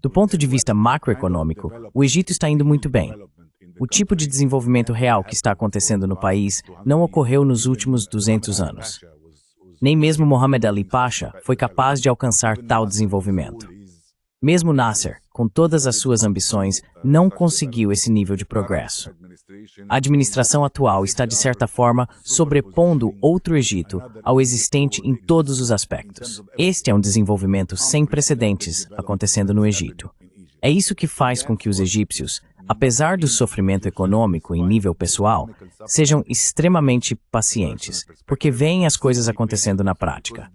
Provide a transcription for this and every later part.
Do ponto de vista macroeconômico, o Egito está indo muito bem. O tipo de desenvolvimento real que está acontecendo no país não ocorreu nos últimos 200 anos. Nem mesmo Mohammed Ali Pasha foi capaz de alcançar tal desenvolvimento. Mesmo Nasser, com todas as suas ambições, não conseguiu esse nível de progresso. A administração atual está, de certa forma, sobrepondo outro Egito ao existente em todos os aspectos. Este é um desenvolvimento sem precedentes acontecendo no Egito. É isso que faz com que os egípcios, apesar do sofrimento econômico em nível pessoal, sejam extremamente pacientes, porque veem as coisas acontecendo na prática.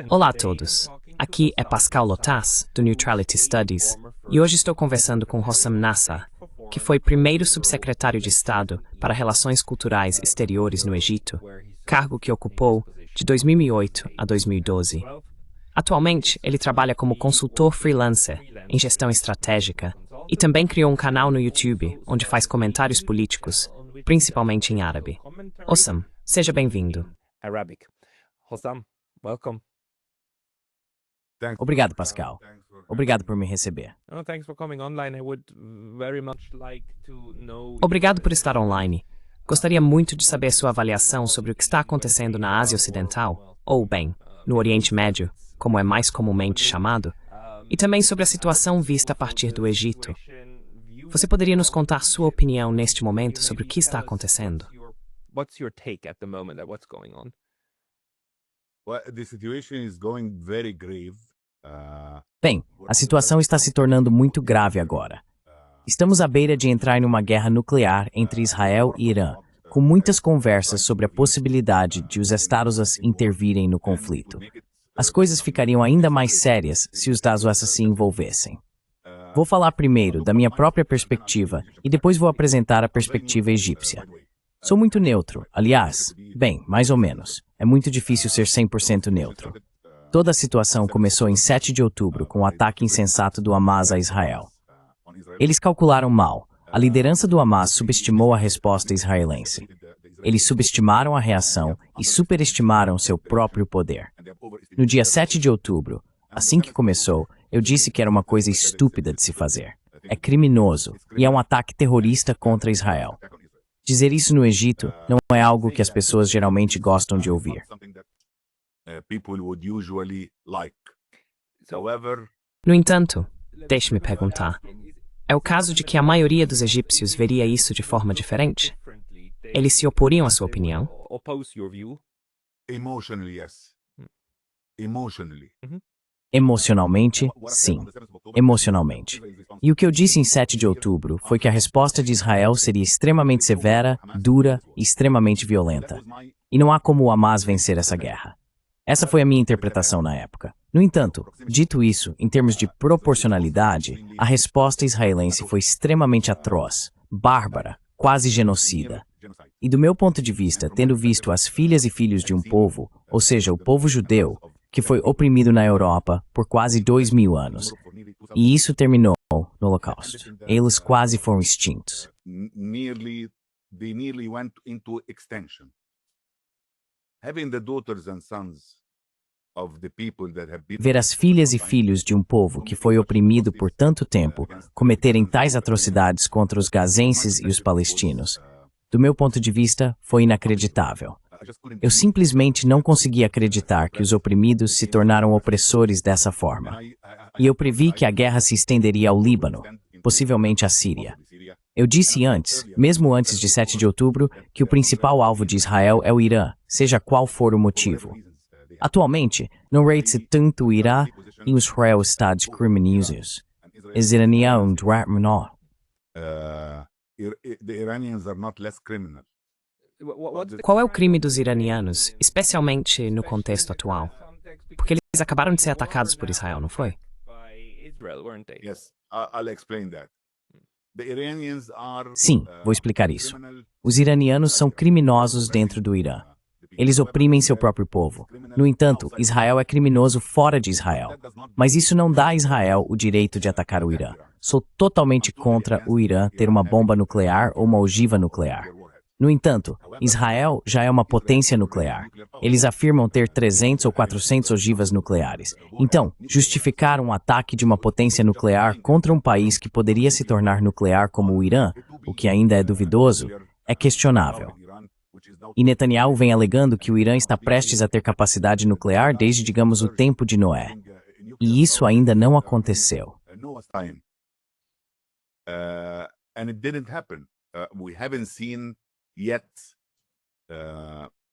Olá a todos, aqui é Pascal Lotas, do Neutrality Studies, e hoje estou conversando com Hossam Nasser, que foi primeiro subsecretário de Estado para Relações Culturais Exteriores no Egito, cargo que ocupou de 2008 a 2012. Atualmente, ele trabalha como consultor freelancer em gestão estratégica e também criou um canal no YouTube onde faz comentários políticos, principalmente em árabe. Hossam, seja bem-vindo. Hossam, welcome. Obrigado, Pascal. Obrigado por me receber. Obrigado por estar online. Gostaria muito de saber sua avaliação sobre o que está acontecendo na Ásia Ocidental, ou bem, no Oriente Médio, como é mais comumente chamado, e também sobre a situação vista a partir do Egito. Você poderia nos contar sua opinião neste momento sobre o que está acontecendo? What's your take at the moment at what's going on? Bem, a situação está se tornando muito grave agora. Estamos à beira de entrar em uma guerra nuclear entre Israel e Irã, com muitas conversas sobre a possibilidade de os Estados intervirem no conflito. As coisas ficariam ainda mais sérias se os Estados se envolvessem. Vou falar primeiro da minha própria perspectiva e depois vou apresentar a perspectiva egípcia. Sou muito neutro, aliás, bem, mais ou menos. É muito difícil ser 100% neutro. Toda a situação começou em 7 de outubro com o ataque insensato do Hamas a Israel. Eles calcularam mal. A liderança do Hamas subestimou a resposta israelense. Eles subestimaram a reação e superestimaram seu próprio poder. No dia 7 de outubro, assim que começou, eu disse que era uma coisa estúpida de se fazer. É criminoso e é um ataque terrorista contra Israel. Dizer isso no Egito não é algo que as pessoas geralmente gostam de ouvir. No entanto, deixe-me perguntar, é o caso de que a maioria dos egípcios veria isso de forma diferente? Eles se oporiam à sua opinião? Emocionalmente, sim. Emocionalmente. E o que eu disse em 7 de outubro foi que a resposta de Israel seria extremamente severa, dura e extremamente violenta. E não há como o Hamas vencer essa guerra. Essa foi a minha interpretação na época. No entanto, dito isso, em termos de proporcionalidade, a resposta israelense foi extremamente atroz, bárbara, quase genocida. E do meu ponto de vista, tendo visto as filhas e filhos de um povo, ou seja, o povo judeu, que foi oprimido na Europa por quase 2000 anos. E isso terminou no Holocausto. Eles quase foram extintos. Ver as filhas e filhos de um povo que foi oprimido por tanto tempo cometerem tais atrocidades contra os gazenses e os palestinos, do meu ponto de vista, foi inacreditável. Eu simplesmente não conseguia acreditar que os oprimidos se tornaram opressores dessa forma. E eu previ que a guerra se estenderia ao Líbano, possivelmente à Síria. Eu disse antes, mesmo antes de 7 de outubro, que o principal alvo de Israel é o Irã, seja qual for o motivo. Atualmente, não rate-se tanto o Irã e os Israel Estados criminosos. Os iranianos não. Qual é o crime dos iranianos, especialmente no contexto atual? Porque eles acabaram de ser atacados por Israel, não foi? Sim, vou explicar isso. Os iranianos são criminosos dentro do Irã. Eles oprimem seu próprio povo. No entanto, Israel é criminoso fora de Israel. Mas isso não dá a Israel o direito de atacar o Irã. sou totalmente contra o Irã ter uma bomba nuclear ou uma ogiva nuclear. No entanto, Israel já é uma potência nuclear. Eles afirmam ter 300 ou 400 ogivas nucleares. Então, justificar um ataque de uma potência nuclear contra um país que poderia se tornar nuclear como o Irã, o que ainda é duvidoso, é questionável. E Netanyahu vem alegando que o Irã está prestes a ter capacidade nuclear desde, digamos, o tempo de Noé. E isso ainda não aconteceu.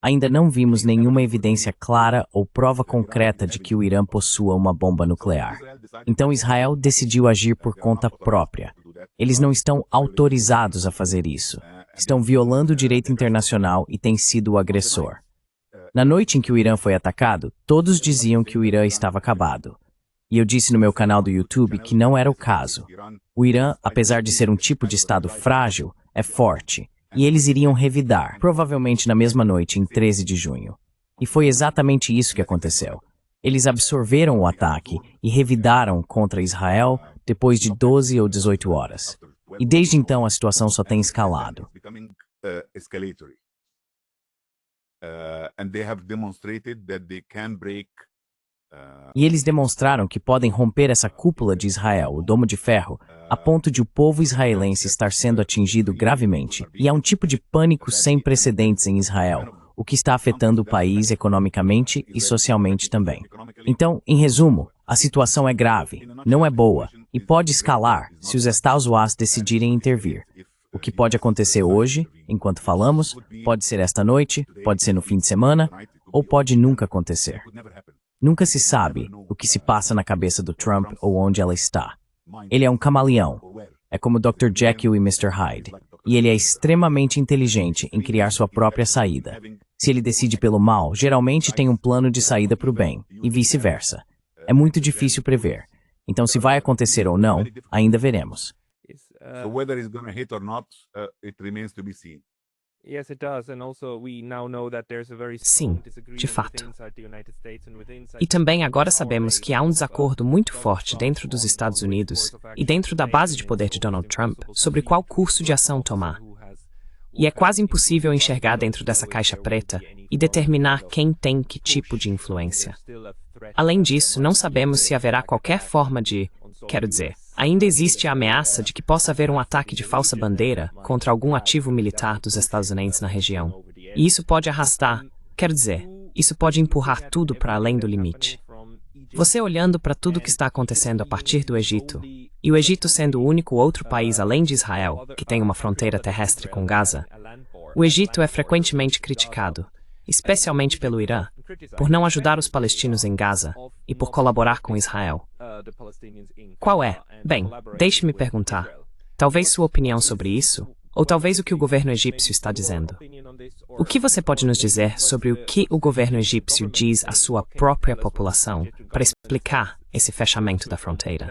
Ainda não vimos nenhuma evidência clara ou prova concreta de que o Irã possua uma bomba nuclear. Então Israel decidiu agir por conta própria. Eles não estão autorizados a fazer isso. Estão violando o direito internacional e têm sido o agressor. Na noite em que o Irã foi atacado, todos diziam que o Irã estava acabado. E eu disse no meu canal do YouTube que não era o caso. O Irã, apesar de ser um tipo de Estado frágil, é forte. E eles iriam revidar, provavelmente na mesma noite, em 13 de junho. E foi exatamente isso que aconteceu. Eles absorveram o ataque e revidaram contra Israel depois de 12 ou 18 horas. E desde então a situação só tem escalado. E eles demonstraram que podem romper essa cúpula de Israel, o Domo de Ferro, a ponto de o povo israelense estar sendo atingido gravemente. E há um tipo de pânico sem precedentes em Israel, o que está afetando o país economicamente e socialmente também. Então, em resumo, a situação é grave, não é boa, e pode escalar se os Estados Unidos decidirem intervir. O que pode acontecer hoje, enquanto falamos, pode ser esta noite, pode ser no fim de semana, ou pode nunca acontecer. Nunca se sabe o que se passa na cabeça do Trump ou onde ela está. Ele é um camaleão. É como Dr. Jekyll e Mr. Hyde. E ele é extremamente inteligente em criar sua própria saída. Se ele decide pelo mal, geralmente tem um plano de saída para o bem, e vice-versa. É muito difícil prever. Então, se vai acontecer ou não, ainda veremos. Sim, de fato. E também agora sabemos que há um desacordo muito forte dentro dos Estados Unidos e dentro da base de poder de Donald Trump sobre qual curso de ação tomar. E é quase impossível enxergar dentro dessa caixa preta e determinar quem tem que tipo de influência. Além disso, não sabemos se haverá qualquer forma de, quero dizer, ainda existe a ameaça de que possa haver um ataque de falsa bandeira contra algum ativo militar dos Estados Unidos na região. E isso pode arrastar, quero dizer, isso pode empurrar tudo para além do limite. Você olhando para tudo o que está acontecendo a partir do Egito, e o Egito sendo o único outro país além de Israel que tem uma fronteira terrestre com Gaza, o Egito é frequentemente criticado, especialmente pelo Irã, por não ajudar os palestinos em Gaza e por colaborar com Israel. Qual é? Bem, deixe-me perguntar. Talvez sua opinião sobre isso, ou talvez o que o governo egípcio está dizendo. O que você pode nos dizer sobre o que o governo egípcio diz à sua própria população para explicar esse fechamento da fronteira?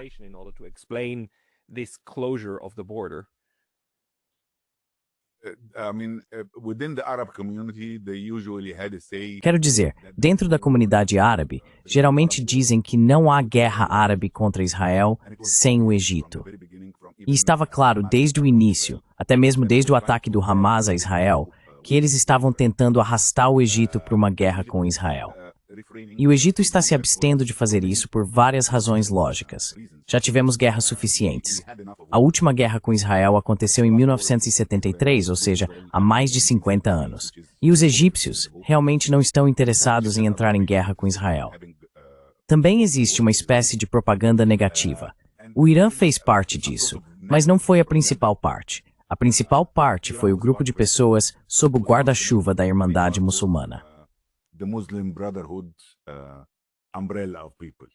Quero dizer, dentro da comunidade árabe, geralmente dizem que não há guerra árabe contra Israel sem o Egito. E estava claro desde o início, até mesmo desde o ataque do Hamas a Israel, que eles estavam tentando arrastar o Egito para uma guerra com Israel. E o Egito está se abstendo de fazer isso por várias razões lógicas. Já tivemos guerras suficientes. A última guerra com Israel aconteceu em 1973, ou seja, há mais de 50 anos. E os egípcios realmente não estão interessados em entrar em guerra com Israel. Também existe uma espécie de propaganda negativa. O Irã fez parte disso, mas não foi a principal parte. A principal parte foi o grupo de pessoas sob o guarda-chuva da Irmandade Muçulmana. The Muslim Brotherhood umbrella of people.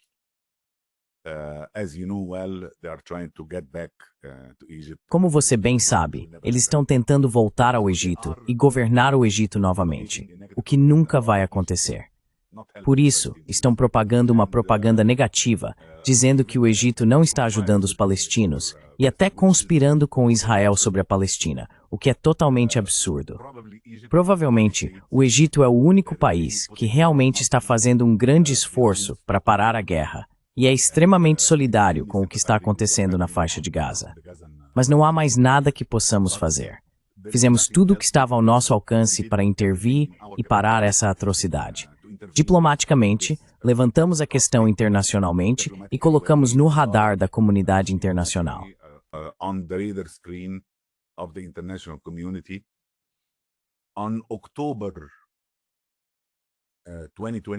As you know well, they are trying to get back to Egypt. Como você bem sabe, eles estão tentando voltar ao Egito e governar o Egito novamente, o que nunca vai acontecer. Por isso, estão propagando uma propaganda negativa, dizendo que o Egito não está ajudando os palestinos e até conspirando com Israel sobre a Palestina, o que é totalmente absurdo. Provavelmente, o Egito é o único país que realmente está fazendo um grande esforço para parar a guerra, e é extremamente solidário com o que está acontecendo na faixa de Gaza. Mas não há mais nada que possamos fazer. Fizemos tudo o que estava ao nosso alcance para intervir e parar essa atrocidade. Diplomaticamente, levantamos a questão internacionalmente e colocamos no radar da comunidade internacional.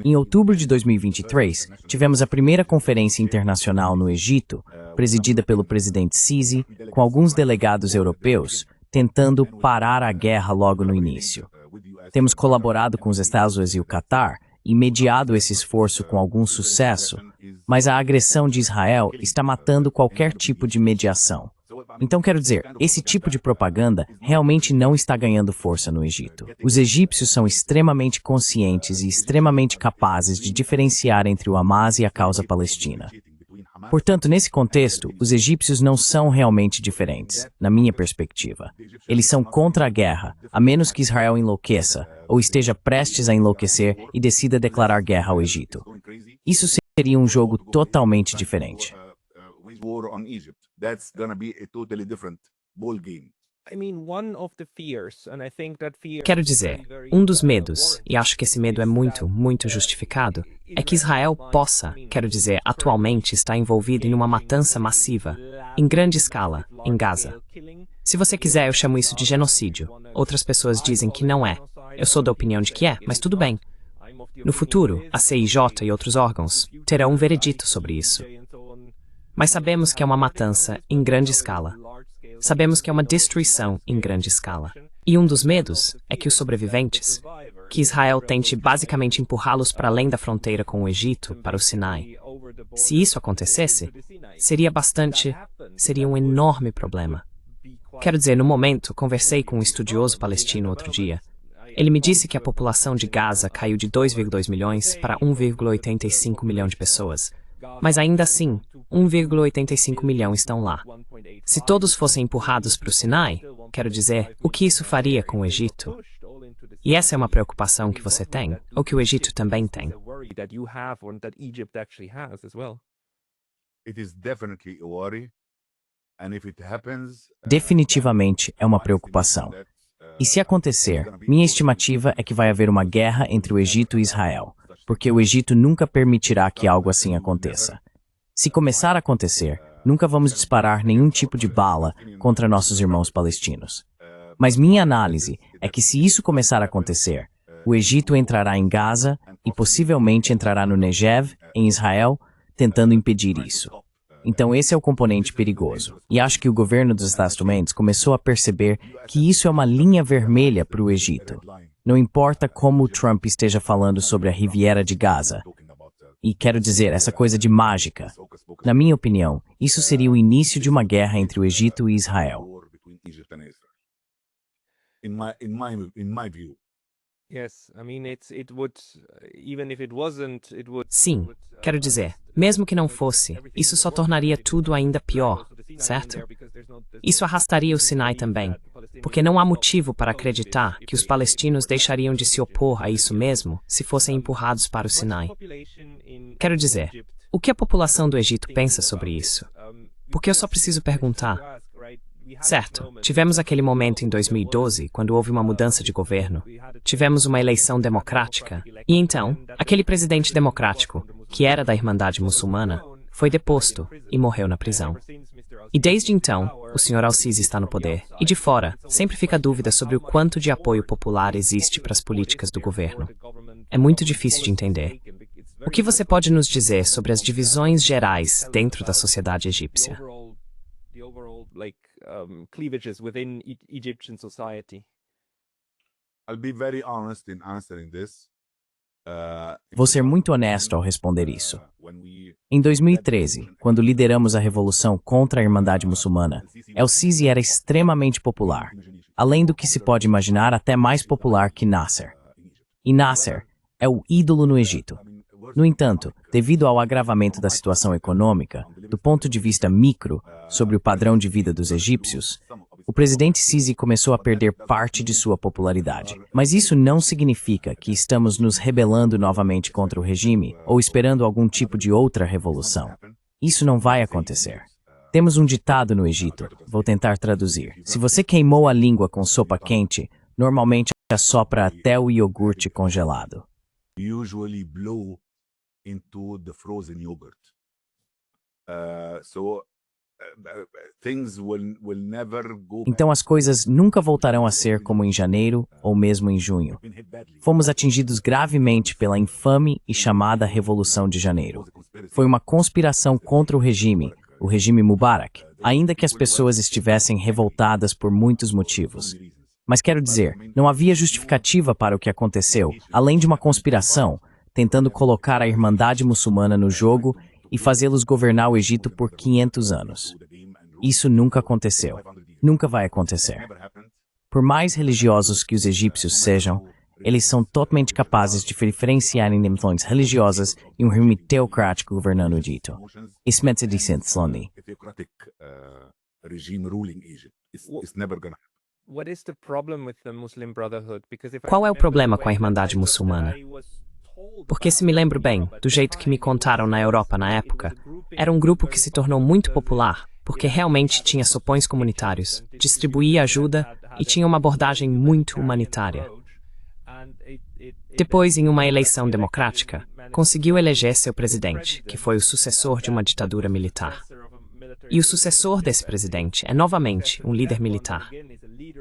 Em outubro de 2023, tivemos a primeira conferência internacional no Egito, presidida pelo presidente Sisi, com alguns delegados europeus, tentando parar a guerra logo no início. Temos colaborado com os Estados Unidos e o Catar e mediado esse esforço com algum sucesso, mas a agressão de Israel está matando qualquer tipo de mediação. Então, quero dizer, esse tipo de propaganda realmente não está ganhando força no Egito. Os egípcios são extremamente conscientes e extremamente capazes de diferenciar entre o Hamas e a causa palestina. Portanto, nesse contexto, os egípcios não são realmente diferentes, na minha perspectiva. Eles são contra a guerra, a menos que Israel enlouqueça, ou esteja prestes a enlouquecer e decida declarar guerra ao Egito. Isso seria um jogo totalmente diferente. That's gonna be a totally different ball game. Quero dizer, um dos medos, e acho que esse medo é muito justificado, é que Israel possa, quero dizer, atualmente está envolvido em uma matança massiva, em grande escala, em Gaza. Se você quiser, eu chamo isso de genocídio. Outras pessoas dizem que não é. Eu sou da opinião de que é, mas tudo bem. No futuro, a CIJ e outros órgãos terão um veredito sobre isso. Mas sabemos que é uma matança em grande escala. Sabemos que é uma destruição em grande escala. E um dos medos é que os sobreviventes, que Israel tente basicamente empurrá-los para além da fronteira com o Egito, para o Sinai. Se isso acontecesse, seria um enorme problema. Quero dizer, no momento, conversei com um estudioso palestino outro dia. Ele me disse que a população de Gaza caiu de 2,2 milhões para 1,85 milhão de pessoas. Mas ainda assim, 1,85 milhão estão lá. Se todos fossem empurrados para o Sinai, quero dizer, o que isso faria com o Egito? E essa é uma preocupação que você tem, ou que o Egito também tem. Definitivamente é uma preocupação. E se acontecer, minha estimativa é que vai haver uma guerra entre o Egito e Israel, porque o Egito nunca permitirá que algo assim aconteça. Se começar a acontecer, nunca vamos disparar nenhum tipo de bala contra nossos irmãos palestinos. Mas minha análise é que se isso começar a acontecer, o Egito entrará em Gaza e possivelmente entrará no Negev, em Israel, tentando impedir isso. Então esse é o componente perigoso. E acho que o governo dos Estados Unidos começou a perceber que isso é uma linha vermelha para o Egito. Não importa como o Trump esteja falando sobre a Riviera de Gaza. E quero dizer, essa coisa de mágica. Na minha opinião, isso seria o início de uma guerra entre o Egito e Israel. Sim, quero dizer, mesmo que não fosse, isso só tornaria tudo ainda pior, certo? Isso arrastaria o Sinai também, porque não há motivo para acreditar que os palestinos deixariam de se opor a isso mesmo se fossem empurrados para o Sinai. Quero dizer, o que a população do Egito pensa sobre isso? Porque eu só preciso perguntar. Certo, tivemos aquele momento em 2012, quando houve uma mudança de governo. Tivemos uma eleição democrática. E então, aquele presidente democrático, que era da Irmandade Muçulmana, foi deposto e morreu na prisão. E desde então, o Sr. Al-Sisi está no poder. E de fora, sempre fica dúvida sobre o quanto de apoio popular existe para as políticas do governo. É muito difícil de entender. O que você pode nos dizer sobre as divisões gerais dentro da sociedade egípcia? Cleavages within Egyptian society. I'll be very honest in answering this. Vou ser muito honesto ao responder isso. Em 2013, quando lideramos a revolução contra a Irmandade Muçulmana, El-Sisi era extremamente popular, além do que se pode imaginar até mais popular que Nasser. E Nasser é o ídolo no Egito. No entanto, devido ao agravamento da situação econômica, do ponto de vista micro, sobre o padrão de vida dos egípcios, o presidente Sisi começou a perder parte de sua popularidade. Mas isso não significa que estamos nos rebelando novamente contra o regime ou esperando algum tipo de outra revolução. Isso não vai acontecer. Temos um ditado no Egito, vou tentar traduzir. Se você queimou a língua com sopa quente, normalmente assopra até o iogurte congelado. Usually blow into the frozen yogurt. Things will never go back. Então as coisas nunca voltarão a ser como em janeiro ou mesmo em junho. Fomos atingidos gravemente pela infame e chamada Revolução de Janeiro. Foi uma conspiração contra o regime Mubarak, ainda que as pessoas estivessem revoltadas por muitos motivos. Mas quero dizer, não havia justificativa para o que aconteceu, além de uma conspiração, tentando colocar a Irmandade Muçulmana no jogo e fazê-los governar o Egito por 500 anos. Isso nunca aconteceu. Nunca vai acontecer. Por mais religiosos que os egípcios sejam, eles são totalmente capazes de diferenciar influências religiosas e um regime teocrático governando o Egito. Isso me diz Slowly. Qual é o problema com a Irmandade Muçulmana? Porque, se me lembro bem, do jeito que me contaram na Europa na época, era um grupo que se tornou muito popular, porque realmente tinha sopões comunitários, distribuía ajuda e tinha uma abordagem muito humanitária. Depois, em uma eleição democrática, conseguiu eleger seu presidente, que foi o sucessor de uma ditadura militar. E o sucessor desse presidente é novamente um líder militar.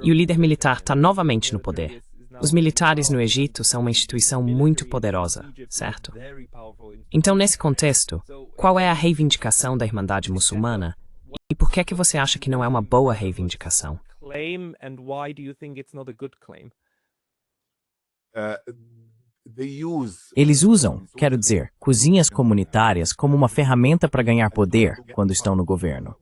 E o líder militar está novamente no poder. Os militares no Egito são uma instituição muito poderosa, certo? Então, nesse contexto, qual é a reivindicação da Irmandade Muçulmana? E por que é que você acha que não é uma boa reivindicação? Eles usam, quero dizer, cozinhas comunitárias como uma ferramenta para ganhar poder quando estão no governo.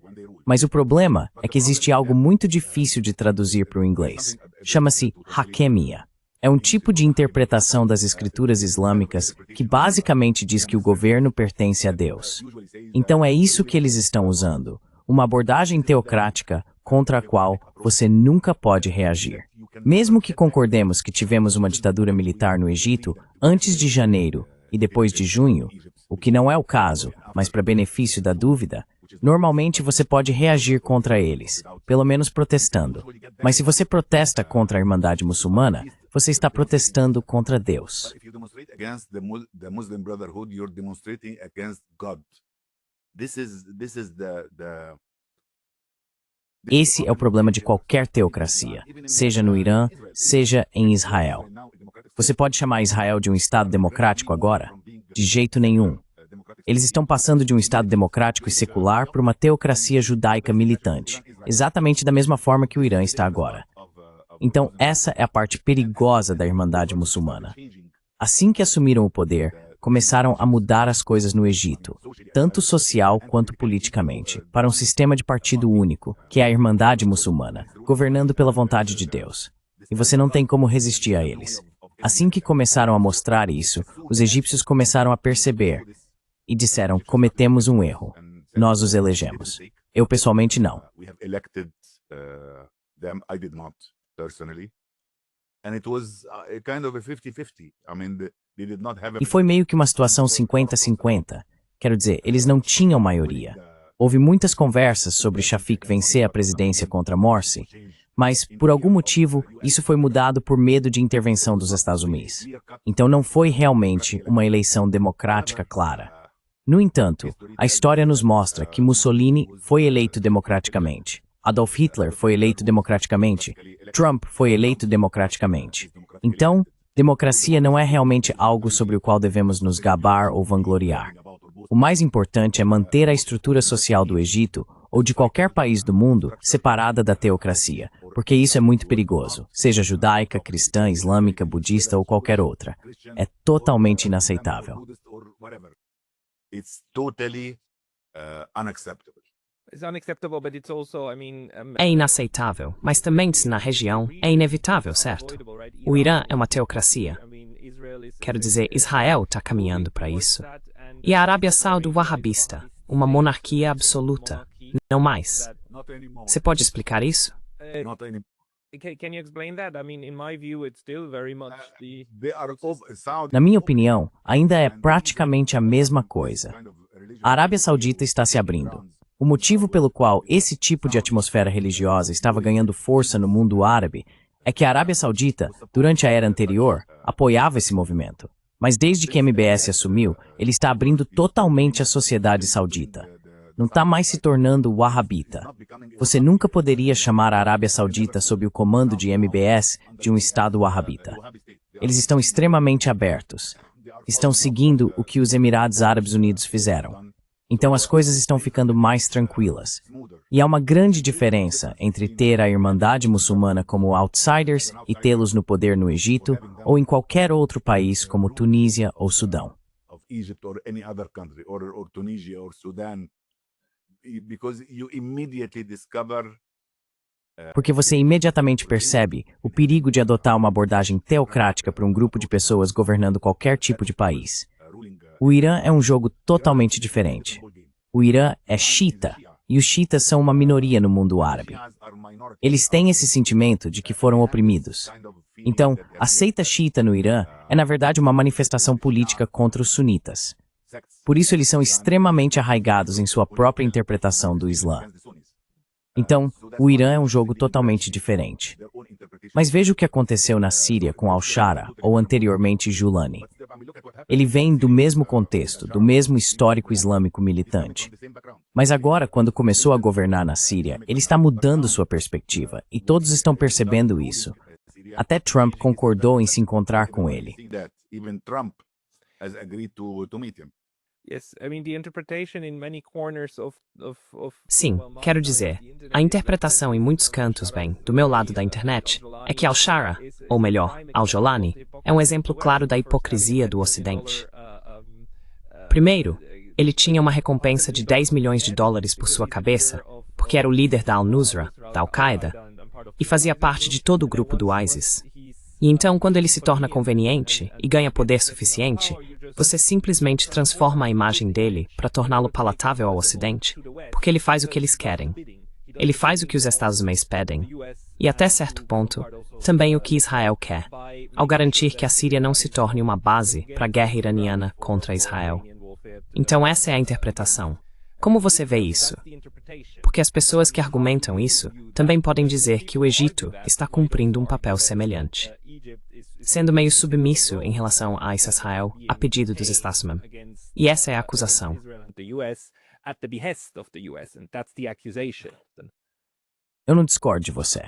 Mas o problema é que existe algo muito difícil de traduzir para o inglês. Chama-se hakemia. É um tipo de interpretação das escrituras islâmicas que basicamente diz que o governo pertence a Deus. Então é isso que eles estão usando, uma abordagem teocrática contra a qual você nunca pode reagir. Mesmo que concordemos que tivemos uma ditadura militar no Egito antes de janeiro e depois de junho, o que não é o caso, mas para benefício da dúvida, normalmente você pode reagir contra eles, pelo menos protestando. Mas se você protesta contra a Irmandade Muçulmana, você está protestando contra Deus. Esse é o problema de qualquer teocracia, seja no Irã, seja em Israel. Você pode chamar Israel de um Estado democrático agora? De jeito nenhum. Eles estão passando de um Estado democrático e secular para uma teocracia judaica militante, exatamente da mesma forma que o Irã está agora. Então, essa é a parte perigosa da Irmandade Muçulmana. Assim que assumiram o poder, começaram a mudar as coisas no Egito, tanto social quanto politicamente, para um sistema de partido único, que é a Irmandade Muçulmana, governando pela vontade de Deus. E você não tem como resistir a eles. Assim que começaram a mostrar isso, os egípcios começaram a perceber e disseram: cometemos um erro. Nós os elegemos. Eu pessoalmente não. E foi meio que uma situação 50-50. Quero dizer, eles não tinham maioria. Houve muitas conversas sobre Shafik vencer a presidência contra Morsi, mas, por algum motivo, isso foi mudado por medo de intervenção dos Estados Unidos. Então não foi realmente uma eleição democrática clara. No entanto, a história nos mostra que Mussolini foi eleito democraticamente. Adolf Hitler foi eleito democraticamente. Trump foi eleito democraticamente. Então, democracia não é realmente algo sobre o qual devemos nos gabar ou vangloriar. O mais importante é manter a estrutura social do Egito ou de qualquer país do mundo separada da teocracia, porque isso é muito perigoso, seja judaica, cristã, islâmica, budista ou qualquer outra. É totalmente inaceitável. É inaceitável, mas também na região é inevitável, certo? O Irã é uma teocracia. Quero dizer, Israel está caminhando para isso. E a Arábia Saudita wahhabista, uma monarquia absoluta. Não mais. Você pode explicar isso? not any. Can you explain that? I mean, in my view, it's still very much the. They are Saudi. Na minha opinião, ainda é praticamente a mesma coisa. A Arábia Saudita está se abrindo. O motivo pelo qual esse tipo de atmosfera religiosa estava ganhando força no mundo árabe é que a Arábia Saudita, durante a era anterior, apoiava esse movimento. Mas desde que a MBS assumiu, ele está abrindo totalmente a sociedade saudita. Não está mais se tornando wahhabita. Você nunca poderia chamar a Arábia Saudita sob o comando de MBS de um Estado wahhabita. Eles estão extremamente abertos. Estão seguindo o que os Emirados Árabes Unidos fizeram. Então as coisas estão ficando mais tranquilas. E há uma grande diferença entre ter a Irmandade Muçulmana como outsiders e tê-los no poder no Egito ou em qualquer outro país como Tunísia ou Sudão. Of Egypt or any other country, or Tunisia or Sudan, because you immediately discover Porque você imediatamente percebe o perigo de adotar uma abordagem teocrática para um grupo de pessoas governando qualquer tipo de país. O Irã é um jogo totalmente diferente. O Irã é xiita, e os xiitas são uma minoria no mundo árabe. Eles têm esse sentimento de que foram oprimidos. Então, a seita xiita no Irã é, na verdade, uma manifestação política contra os sunitas. Por isso, eles são extremamente arraigados em sua própria interpretação do Islã. Então, o Irã é um jogo totalmente diferente. Mas veja o que aconteceu na Síria com Al-Shara, ou anteriormente Julani. Ele vem do mesmo contexto, do mesmo histórico islâmico militante. Mas agora, quando começou a governar na Síria, ele está mudando sua perspectiva, e todos estão percebendo isso. Até Trump concordou em se encontrar com ele. even Trump has agreed to meet him. Yes, I mean the interpretation in many corners of Sim, quero dizer, a interpretação em muitos cantos, bem, do meu lado da internet, é que Al-Shara, ou melhor, Al-Jolani, é um exemplo claro da hipocrisia do Ocidente. Primeiro, ele tinha uma recompensa de 10 milhões de dólares por sua cabeça, porque era o líder da Al-Nusra, da Al-Qaeda, e fazia parte de todo o grupo do ISIS. E então, quando ele se torna conveniente e ganha poder suficiente, você simplesmente transforma a imagem dele para torná-lo palatável ao Ocidente, porque ele faz o que eles querem. Ele faz o que os Estados Unidos pedem, e até certo ponto, também o que Israel quer, ao garantir que a Síria não se torne uma base para a guerra iraniana contra Israel. Então essa é a interpretação. Como você vê isso? Porque as pessoas que argumentam isso também podem dizer que o Egito está cumprindo um papel semelhante, sendo meio submisso em relação a Israel a pedido dos Estados Unidos. E essa é a acusação. Eu não discordo de você.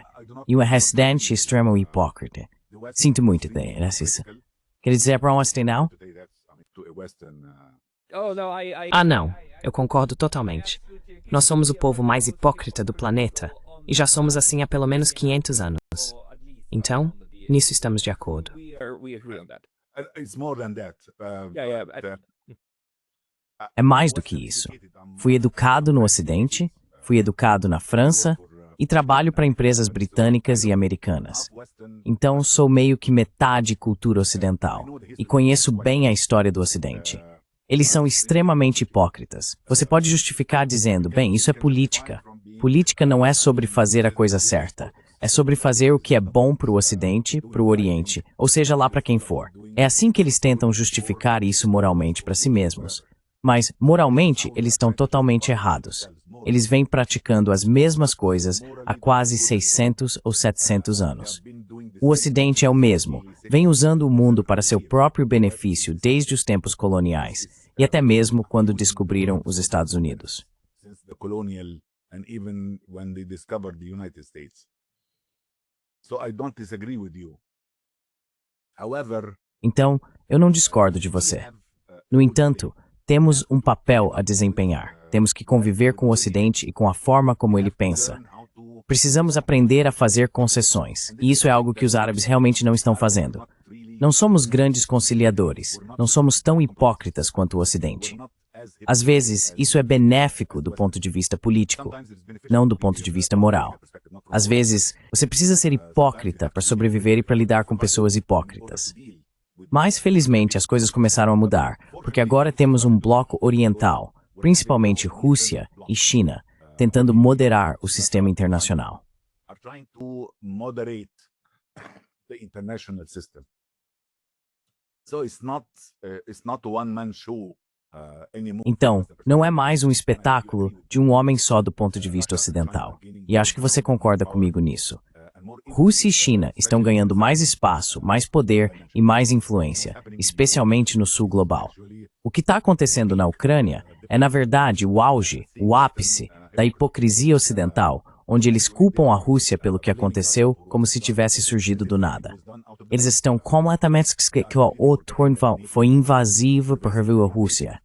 E o restante extremo hipócrita. Sinto muito, era isso. Quer dizer para um ocidental? Ah, não. Eu concordo totalmente. Nós somos o povo mais hipócrita do planeta, e já somos assim há pelo menos 500 anos. Então, nisso estamos de acordo. It's more than that. É mais do que isso. Fui educado no Ocidente, fui educado na França e trabalho para empresas britânicas e americanas. Então, sou meio que metade cultura ocidental e conheço bem a história do Ocidente. Eles são extremamente hipócritas. Você pode justificar dizendo, bem, isso é política. Política não é sobre fazer a coisa certa. É sobre fazer o que é bom para o Ocidente, para o Oriente, ou seja lá para quem for. É assim que eles tentam justificar isso moralmente para si mesmos. Mas, moralmente, eles estão totalmente errados. Eles vêm praticando as mesmas coisas há quase 600 ou 700 anos. O Ocidente é o mesmo, vem usando o mundo para seu próprio benefício desde os tempos coloniais, e até mesmo quando descobriram os Estados Unidos. Então, eu não discordo de você. No entanto, temos um papel a desempenhar. Temos que conviver com o Ocidente e com a forma como ele pensa. Precisamos aprender a fazer concessões, e isso é algo que os árabes realmente não estão fazendo. Não somos grandes conciliadores, não somos tão hipócritas quanto o Ocidente. Às vezes, isso é benéfico do ponto de vista político, não do ponto de vista moral. Às vezes, você precisa ser hipócrita para sobreviver e para lidar com pessoas hipócritas. Mas, felizmente, as coisas começaram a mudar, porque agora temos um bloco oriental, principalmente Rússia e China, tentando moderar o sistema internacional. trying to moderate the international system. So it's not a one-man show anymore. Então, não é mais um espetáculo de um homem só do ponto de vista ocidental. E acho que você concorda comigo nisso. Rússia e China estão ganhando mais espaço, mais poder e mais influência, especialmente no sul global. O que está acontecendo na Ucrânia é, na verdade, o auge, o ápice da hipocrisia ocidental, onde eles culpam a Rússia pelo que aconteceu como se tivesse surgido do nada. Eles estão completamente que o torno foi invasivo por a Rússia.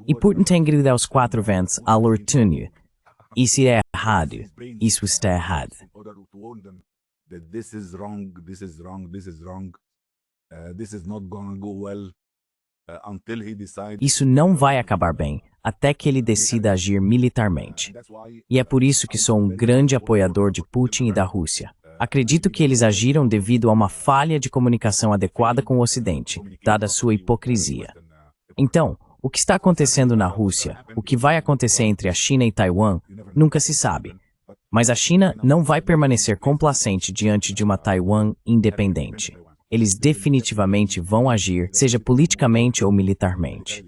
E Putin tem gritado aos quatro ventos a Lortúnio. Isso é errado. Isso está errado. This is wrong, this is wrong, this is wrong. This is not going to go well until he decides. Isso não vai acabar bem até que ele decida agir militarmente. E é por isso que sou um grande apoiador de Putin e da Rússia. Acredito que eles agiram devido a uma falha de comunicação adequada com o Ocidente, dada sua hipocrisia. Então, o que está acontecendo na Rússia, o que vai acontecer entre a China e Taiwan, nunca se sabe. Mas a China não vai permanecer complacente diante de uma Taiwan independente. Eles definitivamente vão agir, seja politicamente ou militarmente.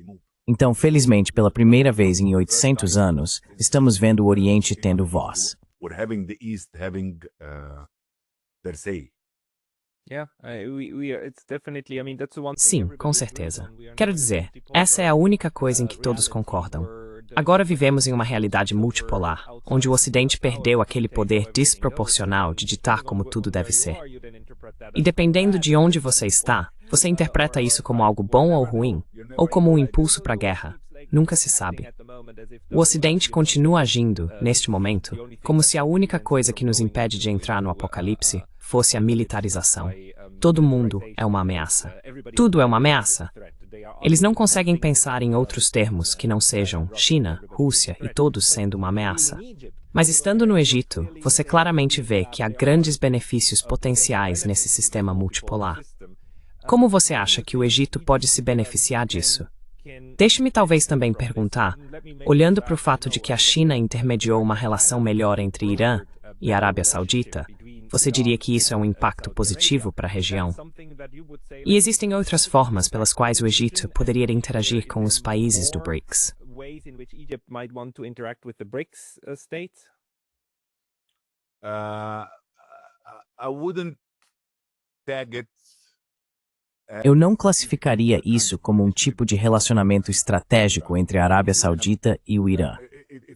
Então, felizmente, pela primeira vez em 800 anos, estamos vendo o Oriente tendo voz. We're having the East having their say. Sim, com certeza. Quero dizer, essa é a única coisa em que todos concordam. Agora vivemos em uma realidade multipolar, onde o Ocidente perdeu aquele poder desproporcional de ditar como tudo deve ser. E dependendo de onde você está, você interpreta isso como algo bom ou ruim, ou como um impulso para a guerra. Nunca se sabe. O Ocidente continua agindo, neste momento, como se a única coisa que nos impede de entrar no apocalipse fosse a militarização. Todo mundo é uma ameaça. Tudo é uma ameaça. Eles não conseguem pensar em outros termos que não sejam China, Rússia e todos sendo uma ameaça. Mas estando no Egito, você claramente vê que há grandes benefícios potenciais nesse sistema multipolar. Como você acha que o Egito pode se beneficiar disso? Deixe-me talvez também perguntar, olhando para o fato de que a China intermediou uma relação melhor entre Irã e Arábia Saudita, você diria que isso é um impacto positivo para a região? E existem outras formas pelas quais o Egito poderia interagir com os países do BRICS. I wouldn't tag it. Eu não classificaria isso como um tipo de relacionamento estratégico entre a Arábia Saudita e o Irã.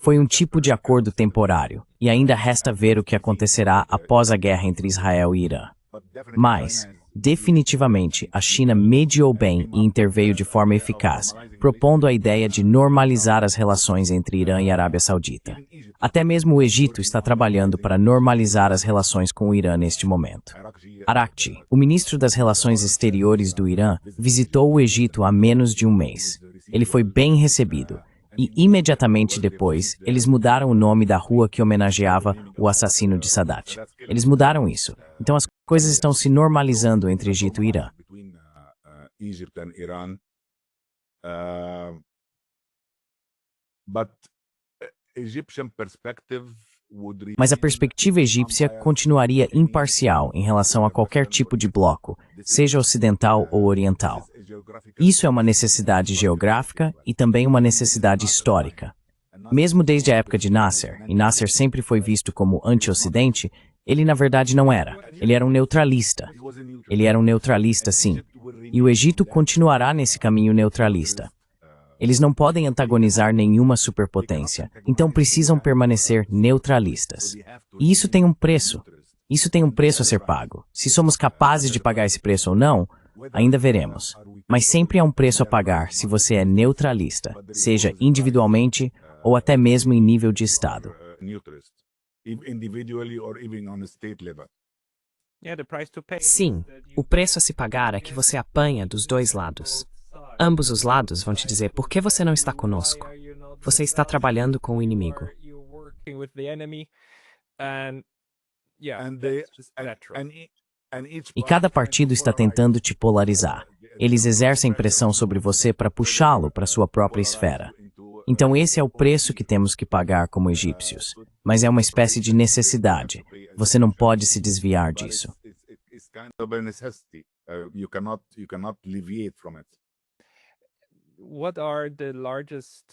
Foi um tipo de acordo temporário, e ainda resta ver o que acontecerá após a guerra entre Israel e Irã. Mas, definitivamente, a China mediou bem e interveio de forma eficaz, propondo a ideia de normalizar as relações entre Irã e Arábia Saudita. Até mesmo o Egito está trabalhando para normalizar as relações com o Irã neste momento. Araghchi, o ministro das Relações Exteriores do Irã, visitou o Egito há menos de um mês. Ele foi bem recebido. E imediatamente depois, eles mudaram o nome da rua que homenageava o assassino de Sadat. Eles mudaram isso. Então as coisas estão se normalizando entre Egito e Irã. Mas a perspectiva egípcia continuaria imparcial em relação a qualquer tipo de bloco, seja ocidental ou oriental. Isso é uma necessidade geográfica e também uma necessidade histórica. Mesmo desde a época de Nasser, e Nasser sempre foi visto como anti-ocidente, ele na verdade não era. Ele era um neutralista. Ele era um neutralista, sim. E o Egito continuará nesse caminho neutralista. Eles não podem antagonizar nenhuma superpotência, então precisam permanecer neutralistas. E isso tem um preço. Isso tem um preço a ser pago. Se somos capazes de pagar esse preço ou não, ainda veremos. Mas sempre há um preço a pagar se você é neutralista, seja individualmente ou até mesmo em nível de Estado. Sim, o preço a se pagar é que você apanha dos dois lados. Ambos os lados vão te dizer por que você não está conosco. Você está trabalhando com o inimigo. E cada partido está tentando te polarizar. Eles exercem pressão sobre você para puxá-lo para sua própria esfera. Então esse é o preço que temos que pagar como egípcios. Mas é uma espécie de necessidade. Você não pode se desviar disso. It's kind of a necessity. You cannot alleviate from it. What are the largest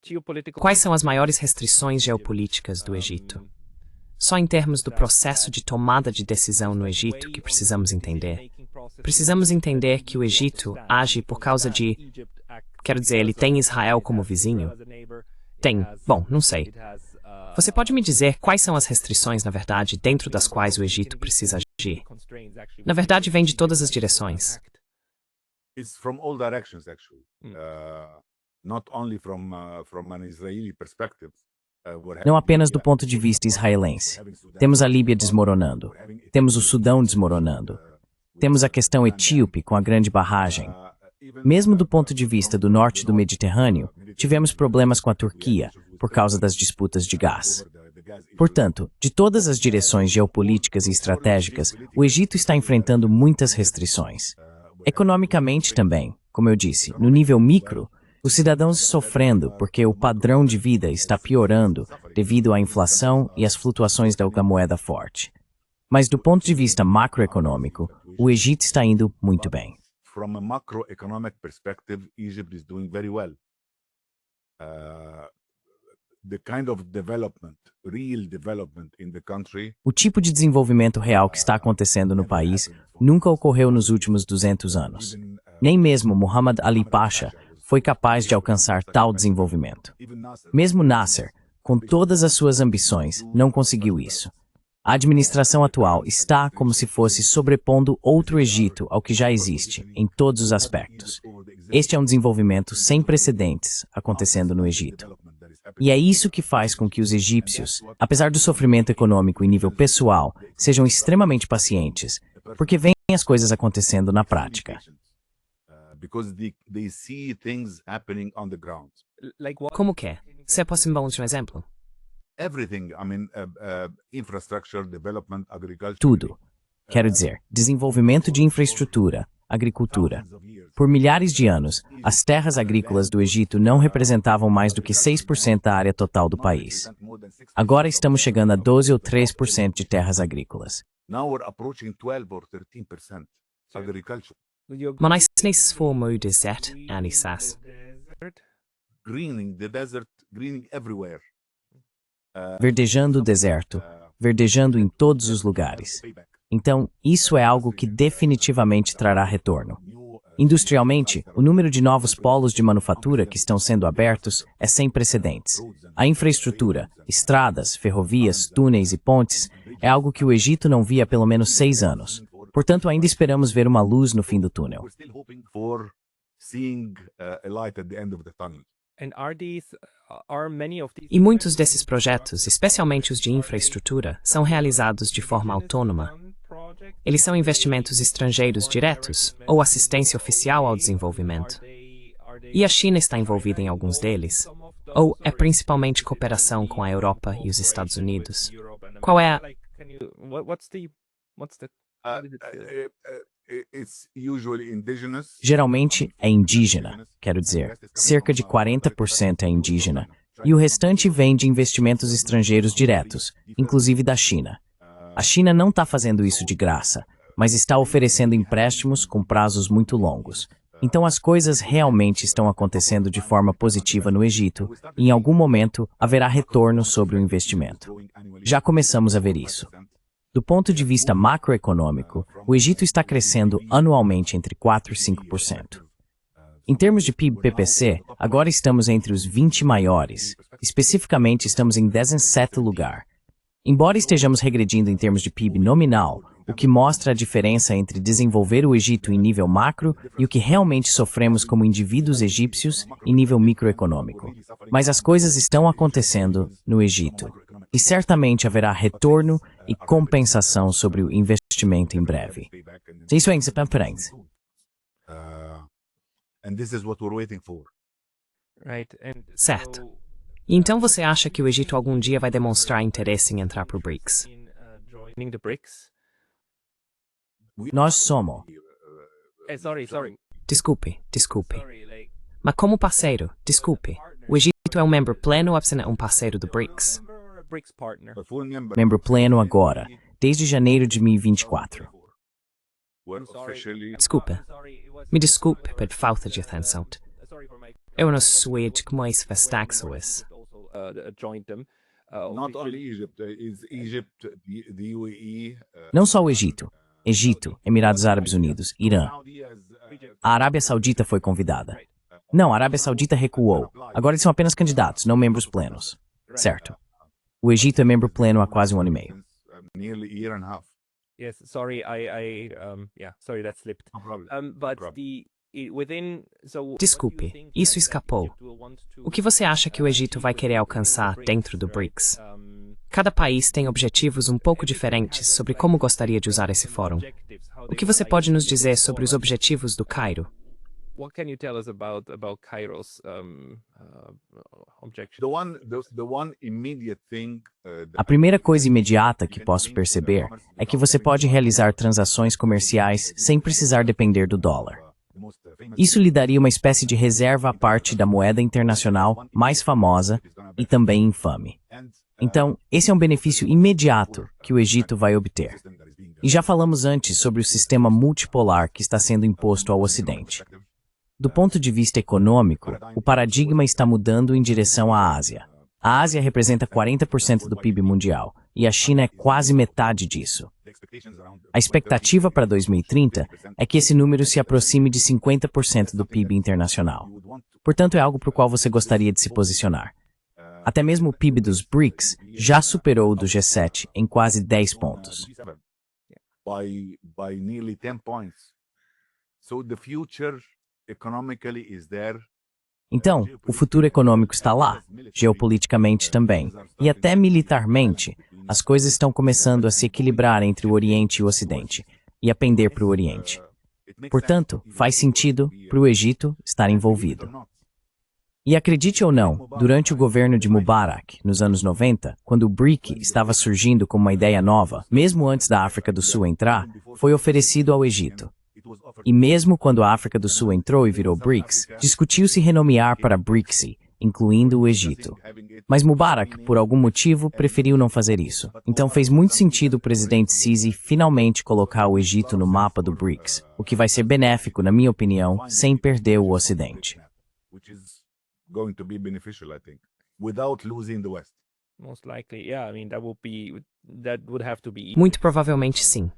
geopolitical Quais são as maiores restrições geopolíticas do Egito? Só em termos do processo de tomada de decisão no Egito que precisamos entender. Precisamos entender que o Egito age por causa de... Quero dizer, ele tem Israel como vizinho? Tem. Bom, não sei. Você pode me dizer quais são as restrições, na verdade, dentro das quais o Egito precisa agir? Na verdade, vem de todas as direções. It's from all directions, actually. Not only from an Israeli perspective. Não apenas do ponto de vista israelense. Temos a Líbia desmoronando. Temos o Sudão desmoronando. Temos a questão etíope com a grande barragem. Mesmo do ponto de vista do norte do Mediterrâneo, tivemos problemas com a Turquia por causa das disputas de gás. Portanto, de todas as direções geopolíticas e estratégicas, o Egito está enfrentando muitas restrições. Economicamente também, como eu disse, no nível micro, os cidadãos sofrendo porque o padrão de vida está piorando devido à inflação e às flutuações da moeda forte. Mas do ponto de vista macroeconômico, o Egito está indo muito bem. From a macroeconomic perspective, Egypt is doing very well. The kind of development, real development in the country. O tipo de desenvolvimento real que está acontecendo no país nunca ocorreu nos últimos 200 anos. Nem mesmo Muhammad Ali Pasha foi capaz de alcançar tal desenvolvimento. Mesmo Nasser, com todas as suas ambições, não conseguiu isso. A administração atual está como se fosse sobrepondo outro Egito ao que já existe, em todos os aspectos. Este é um desenvolvimento sem precedentes acontecendo no Egito. E é isso que faz com que os egípcios, apesar do sofrimento econômico em nível pessoal, sejam extremamente pacientes, porque veem as coisas acontecendo na prática. Because they see things happening on the ground. Como que é? Você pode me dar um exemplo? Everything, I mean, infrastructure, development, agriculture. Tudo. Quero dizer, desenvolvimento de infraestrutura, agricultura. Por milhares de anos, as terras agrícolas do Egito não representavam mais do que 6% da área total do país. Agora estamos chegando a 12 ou 3% de terras agrícolas. Now we're approaching 12 or 13% agriculture. Mas nesse forma o deserto, Anissas. Greening the desert, greening everywhere. Verdejando o deserto, verdejando em todos os lugares. Então, isso é algo que definitivamente trará retorno. Industrialmente, o número de novos polos de manufatura que estão sendo abertos é sem precedentes. A infraestrutura, estradas, ferrovias, túneis e pontes, é algo que o Egito não via há pelo menos 6 anos. Portanto, ainda esperamos ver uma luz no fim do túnel. We're still hoping for seeing a light at the end of the tunnel. E muitos desses projetos, especialmente os de infraestrutura, são realizados de forma autônoma. Eles são investimentos estrangeiros diretos ou assistência oficial ao desenvolvimento. E a China está envolvida em alguns deles? Ou é principalmente cooperação com a Europa e os Estados Unidos? Qual é a... It's usually indigenous. Geralmente é indígena, quero dizer, cerca de 40% é indígena, e o restante vem de investimentos estrangeiros diretos, inclusive da China. A China não está fazendo isso de graça, mas está oferecendo empréstimos com prazos muito longos. Então as coisas realmente estão acontecendo de forma positiva no Egito, e em algum momento haverá retorno sobre o investimento. Já começamos a ver isso. Do ponto de vista macroeconômico, o Egito está crescendo anualmente entre 4% e 5%. Em termos de PIB-PPC, agora estamos entre os 20 maiores. Especificamente, estamos em 17º lugar. Embora estejamos regredindo em termos de PIB nominal, o que mostra a diferença entre desenvolver o Egito em nível macro e o que realmente sofremos como indivíduos egípcios em nível microeconômico. Mas as coisas estão acontecendo no Egito. E certamente haverá retorno e compensação sobre o investimento em breve. Isso é importante. And this is what we're waiting for. Certo. E então você acha que o Egito algum dia vai demonstrar interesse em entrar para o BRICS? Nós somos. Desculpe. Mas como parceiro, desculpe, o Egito é um membro pleno ou apenas um parceiro do BRICS? A full member Membro pleno agora, desde janeiro de 2024. were officially Desculpa. Me desculpe por falta de atenção. Eu não sei como isso faz taxas. not only Egypt, is Egypt, the UAE, Não só o Egito, Emirados Árabes Unidos, Irã. A Arábia Saudita foi convidada. Não, a Arábia Saudita recuou. Agora eles são apenas candidatos, não membros plenos. Certo. O Egito é membro pleno há quase um ano e meio. nearly a year and a half. Yes, sorry, sorry that slipped. No problem. But problem. Desculpe, isso escapou. O que você acha que o Egito vai querer alcançar dentro do BRICS? Cada país tem objetivos um pouco diferentes sobre como gostaria de usar esse fórum. O que você pode nos dizer sobre os objetivos do Cairo? What can you tell us about Cairo's objectives? The one immediate thing. A primeira coisa imediata que posso perceber é que você pode realizar transações comerciais sem precisar depender do dólar. Isso lhe daria uma espécie de reserva à parte da moeda internacional mais famosa e também infame. Então, esse é um benefício imediato que o Egito vai obter. E já falamos antes sobre o sistema multipolar que está sendo imposto ao Ocidente. Do ponto de vista econômico, o paradigma está mudando em direção à Ásia. A Ásia representa 40% do PIB mundial, e a China é quase metade disso. A expectativa para 2030 é que esse número se aproxime de 50% do PIB internacional. Portanto, é algo para o qual você gostaria de se posicionar. Até mesmo o PIB dos BRICS já superou o do G7 em quase 10 pontos. By nearly 10 points. So the future economically is there. Então, o futuro econômico está lá, geopoliticamente também, e até militarmente, as coisas estão começando a se equilibrar entre o Oriente e o Ocidente, e a pender para o Oriente. Portanto, faz sentido para o Egito estar envolvido. E acredite ou não, durante o governo de Mubarak, nos anos 90, quando o BRIC estava surgindo como uma ideia nova, mesmo antes da África do Sul entrar, foi oferecido ao Egito. E mesmo quando a África do Sul entrou e virou BRICS, discutiu-se renomear para BRICS, incluindo o Egito. Mas Mubarak, por algum motivo, preferiu não fazer isso. Então fez muito sentido o presidente Sisi finalmente colocar o Egito no mapa do BRICS, o que vai ser benéfico, na minha opinião, sem perder o Ocidente. Which is going to be beneficial, I think, without losing the West. Most likely, yeah. I mean, that would have to be. Muito provavelmente sim.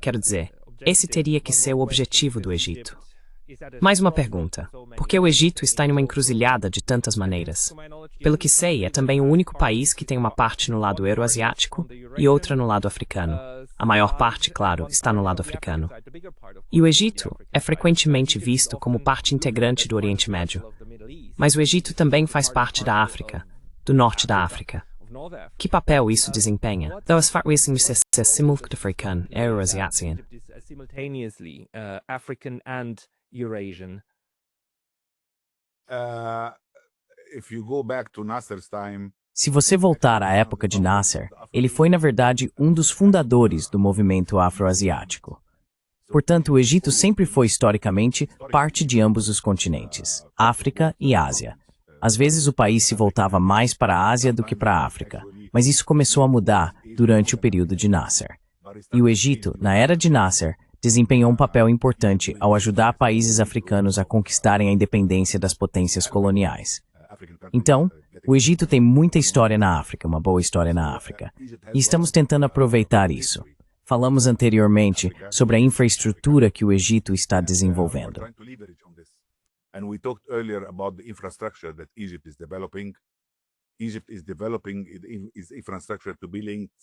Quero dizer, esse teria que ser o objetivo do Egito. Mais uma pergunta. Por que o Egito está em uma encruzilhada de tantas maneiras? Pelo que sei, é também o único país que tem uma parte no lado euroasiático e outra no lado africano. A maior parte, claro, está no lado africano. E o Egito é frequentemente visto como parte integrante do Oriente Médio. Mas o Egito também faz parte da África, do norte da África. Que papel isso desempenha? As facções ser simultâneo euroasiático. Simultaneously, African and Eurasian. If you go back to Nasser's time, Se você voltar à época de Nasser, ele foi, na verdade, um dos fundadores do movimento afroasiático. Portanto, o Egito sempre foi, historicamente, parte de ambos os continentes, África e Ásia. Às vezes o país se voltava mais para a Ásia do que para a África, mas isso começou a mudar durante o período de Nasser. E o Egito, na era de Nasser, desempenhou um papel importante ao ajudar países africanos a conquistarem a independência das potências coloniais. Então, o Egito tem muita história na África, uma boa história na África, e estamos tentando aproveitar isso. Falamos anteriormente sobre a infraestrutura que o Egito está desenvolvendo. And we talked earlier about the infrastructure that Egypt is developing. Egypt is developing its infrastructure to be linked.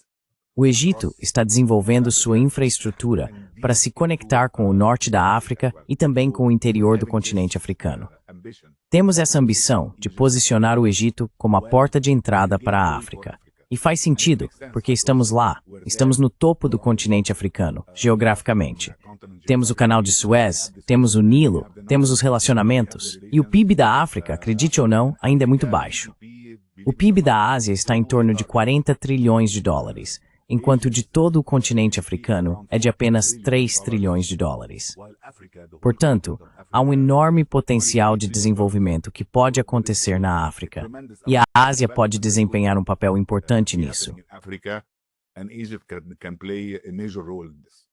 O Egito está desenvolvendo sua infraestrutura para se conectar com o norte da África e também com o interior do continente africano. Temos essa ambição de posicionar o Egito como a porta de entrada para a África. E faz sentido, porque estamos lá, estamos no topo do continente africano, geograficamente. Temos o Canal de Suez, temos o Nilo, temos os relacionamentos, e o PIB da África, acredite ou não, ainda é muito baixo. O PIB da Ásia está em torno de 40 trilhões de dólares, enquanto o de todo o continente africano é de apenas 3 trilhões de dólares. Portanto, há um enorme potencial de desenvolvimento que pode acontecer na África, e a Ásia pode desempenhar um papel importante nisso. And Egypt can play a major role in this.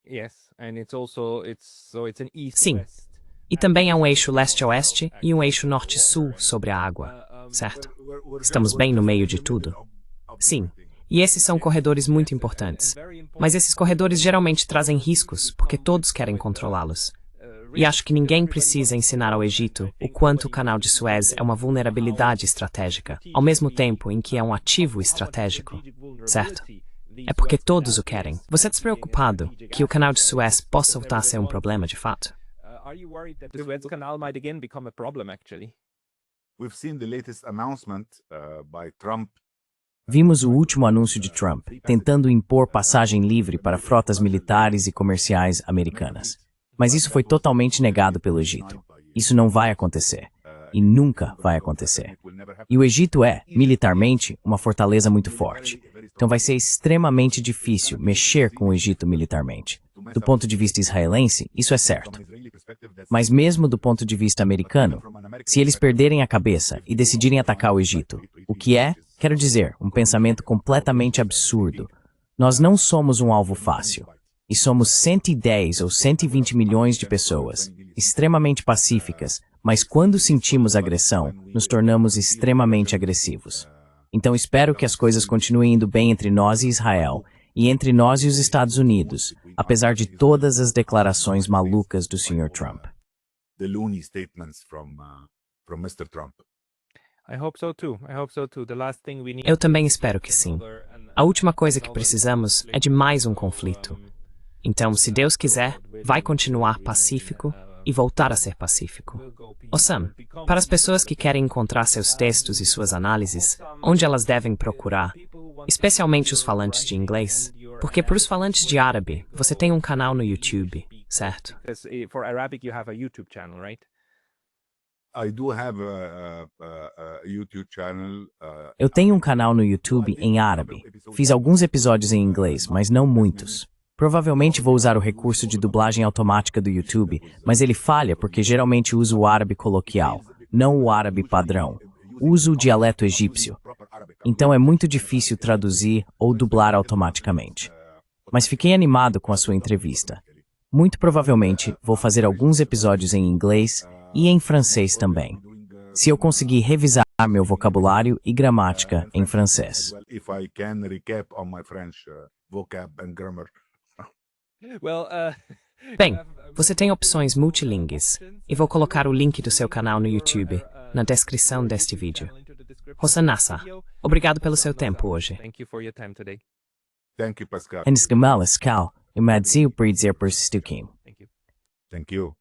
Yes, and it's an Sim. east-west. E também há um eixo leste-oeste e um eixo norte-sul sobre a água, certo? Estamos bem no meio de tudo. Sim, e esses são corredores muito importantes. Mas esses corredores geralmente trazem riscos, porque todos querem controlá-los. E acho que ninguém precisa ensinar ao Egito o quanto o Canal de Suez é uma vulnerabilidade estratégica, ao mesmo tempo em que é um ativo estratégico, certo? É porque todos o querem. Você está preocupado que o Canal de Suez possa voltar a ser um problema de fato? Are you worried that the Suez Canal might again become a problem, actually? We've seen the latest announcement by Trump. Vimos o último anúncio de Trump, tentando impor passagem livre para frotas militares e comerciais americanas. Mas isso foi totalmente negado pelo Egito. Isso não vai acontecer. E nunca vai acontecer. E o Egito é, militarmente, uma fortaleza muito forte. Então vai ser extremamente difícil mexer com o Egito militarmente. Do ponto de vista israelense, isso é certo. Mas mesmo do ponto de vista americano, se eles perderem a cabeça e decidirem atacar o Egito, o que é, quero dizer, um pensamento completamente absurdo. Nós não somos um alvo fácil. E somos 110 ou 120 milhões de pessoas, extremamente pacíficas, mas quando sentimos agressão, nos tornamos extremamente agressivos. Então espero que as coisas continuem indo bem entre nós e Israel, e entre nós e os Estados Unidos, apesar de todas as declarações malucas do Sr. Trump. The loony statements from Mr. Trump. I hope so too. The last thing we need. Eu também espero que sim. A última coisa que precisamos é de mais um conflito. Então, se Deus quiser, vai continuar pacífico e voltar a ser pacífico. Sam, para as pessoas que querem encontrar seus textos e suas análises, onde elas devem procurar, especialmente os falantes de inglês, porque para os falantes de árabe, você tem um canal no YouTube, certo? For Arabic, you have a YouTube channel, right? I do have a YouTube channel. Eu tenho um canal no YouTube em árabe. Fiz alguns episódios em inglês, mas não muitos. Provavelmente vou usar o recurso de dublagem automática do YouTube, mas ele falha porque geralmente uso o árabe coloquial, não o árabe padrão. Uso o dialeto egípcio. Então é muito difícil traduzir ou dublar automaticamente. Mas fiquei animado com a sua entrevista. Muito provavelmente vou fazer alguns episódios em inglês e em francês também. Se eu conseguir revisar meu vocabulário e gramática em francês. If I can recap on my French vocab and grammar. Well, Bem, você tem opções multilingues, e vou colocar o link do seu canal no YouTube na descrição deste vídeo. Hossam Nasser, obrigado pelo seu tempo hoje. Thank you for your time today. Thank you, Pascal. Enes Gamal Escal, e Madziu Breedzer Perstukim. Thank you. Thank you.